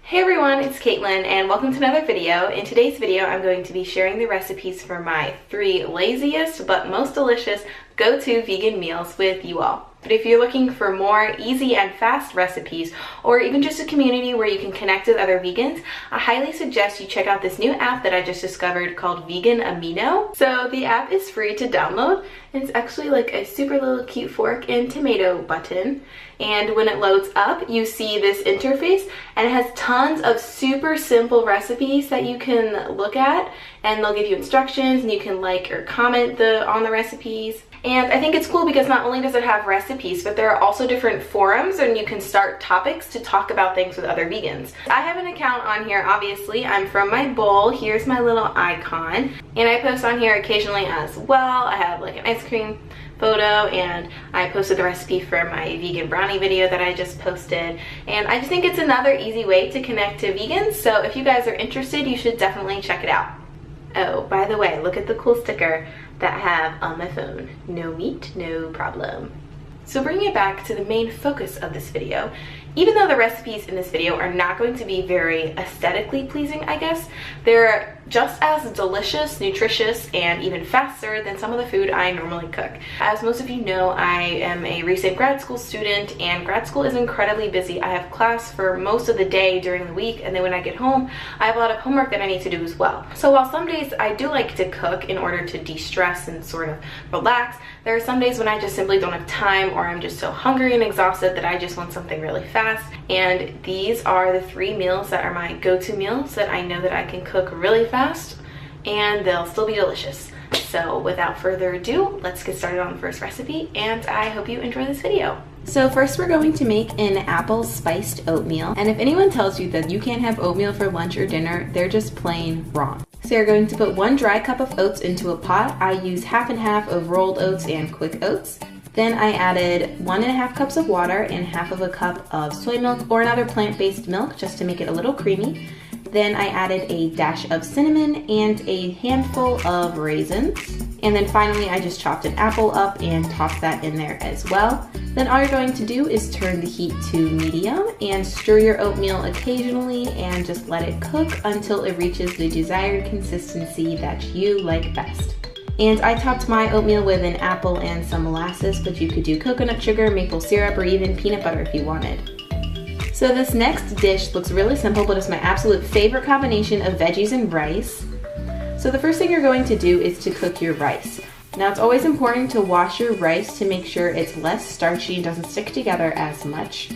Hey everyone, it's Caitlin and welcome to another video. In today's video, I'm going to be sharing the recipes for my 3 laziest but most delicious go-to vegan meals with you all. But if you're looking for more easy and fast recipes, or even just a community where you can connect with other vegans, I highly suggest you check out this new app that I just discovered called Vegan Amino. So the app is free to download. It's actually like a super little cute fork and tomato button. And when it loads up, you see this interface, and it has tons of super simple recipes that you can look at, and they'll give you instructions and you can like or comment on the recipes. And I think it's cool because not only does it have recipes, but there are also different forums and you can start topics to talk about things with other vegans. I have an account on here, obviously. I'm from my bowl. Here's my little icon. And I post on here occasionally as well. I have like an ice cream photo, and I posted the recipe for my vegan brownie video that I just posted. And I just think it's another easy way to connect to vegans. So if you guys are interested, you should definitely check it out. Oh, by the way, look at the cool sticker that I have on my phone. No meat, no problem. So bringing it back to the main focus of this video, even though the recipes in this video are not going to be very aesthetically pleasing, I guess, they're just as delicious, nutritious, and even faster than some of the food I normally cook. As most of you know, I am a recent grad school student, and grad school is incredibly busy. I have class for most of the day during the week, and then when I get home, I have a lot of homework that I need to do as well. So while some days I do like to cook in order to de-stress and sort of relax, there are some days when I just simply don't have time, or I'm just so hungry and exhausted that I just want something really fast. And these are the 3 meals that are my go-to meals that I know that I can cook really fast and they'll still be delicious. So without further ado, let's get started on the first recipe, and I hope you enjoy this video. So first we're going to make an apple spiced oatmeal, and if anyone tells you that you can't have oatmeal for lunch or dinner, they're just plain wrong. So you're going to put 1 dry cup of oats into a pot. I use half and half of rolled oats and quick oats. Then I added 1.5 cups of water and half of a cup of soy milk or another plant-based milk just to make it a little creamy. Then I added a dash of cinnamon and a handful of raisins. And then finally I just chopped an apple up and tossed that in there as well. Then all you're going to do is turn the heat to medium and stir your oatmeal occasionally and just let it cook until it reaches the desired consistency that you like best. And I topped my oatmeal with an apple and some molasses, but you could do coconut sugar, maple syrup, or even peanut butter if you wanted. So this next dish looks really simple, but it's my absolute favorite combination of veggies and rice. So the first thing you're going to do is to cook your rice. Now it's always important to wash your rice to make sure it's less starchy and doesn't stick together as much.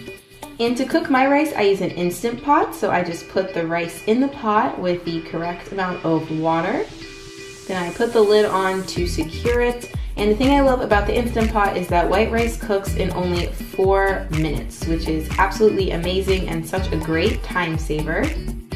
And to cook my rice, I use an Instant Pot, so I just put the rice in the pot with the correct amount of water. Then I put the lid on to secure it. And the thing I love about the Instant Pot is that white rice cooks in only 4 minutes, which is absolutely amazing and such a great time saver.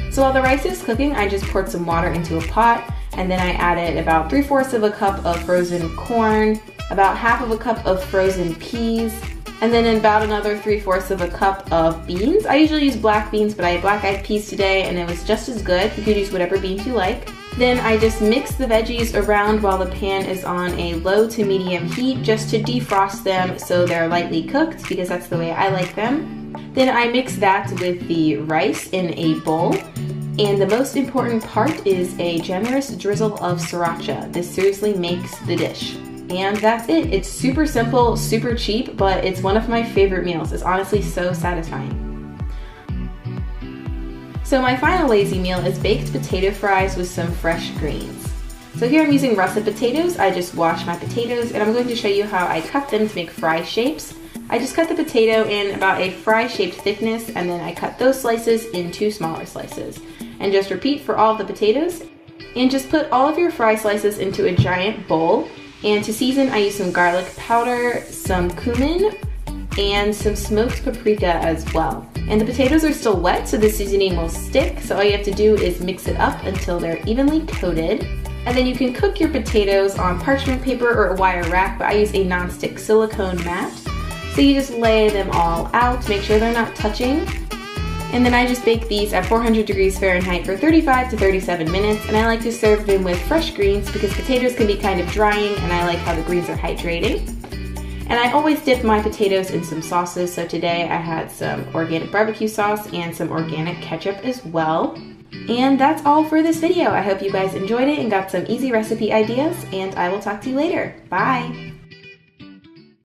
So while the rice is cooking, I just poured some water into a pot, and then I added about 3/4 of a cup of frozen corn, about half of a cup of frozen peas, and then about another 3/4 of a cup of beans. I usually use black beans, but I had black-eyed peas today and it was just as good. You could use whatever beans you like. Then I just mix the veggies around while the pan is on a low to medium heat just to defrost them so they're lightly cooked, because that's the way I like them. Then I mix that with the rice in a bowl. And the most important part is a generous drizzle of sriracha. This seriously makes the dish. And that's it. It's super simple, super cheap, but it's one of my favorite meals. It's honestly so satisfying. So my final lazy meal is baked potato fries with some fresh greens. So here I'm using russet potatoes. I just washed my potatoes, and I'm going to show you how I cut them to make fry shapes. I just cut the potato in about a fry-shaped thickness, and then I cut those slices into smaller slices. And just repeat for all of the potatoes. And just put all of your fry slices into a giant bowl. And to season, I use some garlic powder, some cumin, and some smoked paprika as well. And the potatoes are still wet, so the seasoning will stick, so all you have to do is mix it up until they're evenly coated. And then you can cook your potatoes on parchment paper or a wire rack, but I use a non-stick silicone mat. So you just lay them all out, make sure they're not touching. And then I just bake these at 400 degrees Fahrenheit for 35 to 37 minutes, and I like to serve them with fresh greens because potatoes can be kind of drying, and I like how the greens are hydrating. And I always dip my potatoes in some sauces, so today I had some organic barbecue sauce and some organic ketchup as well. And that's all for this video. I hope you guys enjoyed it and got some easy recipe ideas, and I will talk to you later. Bye!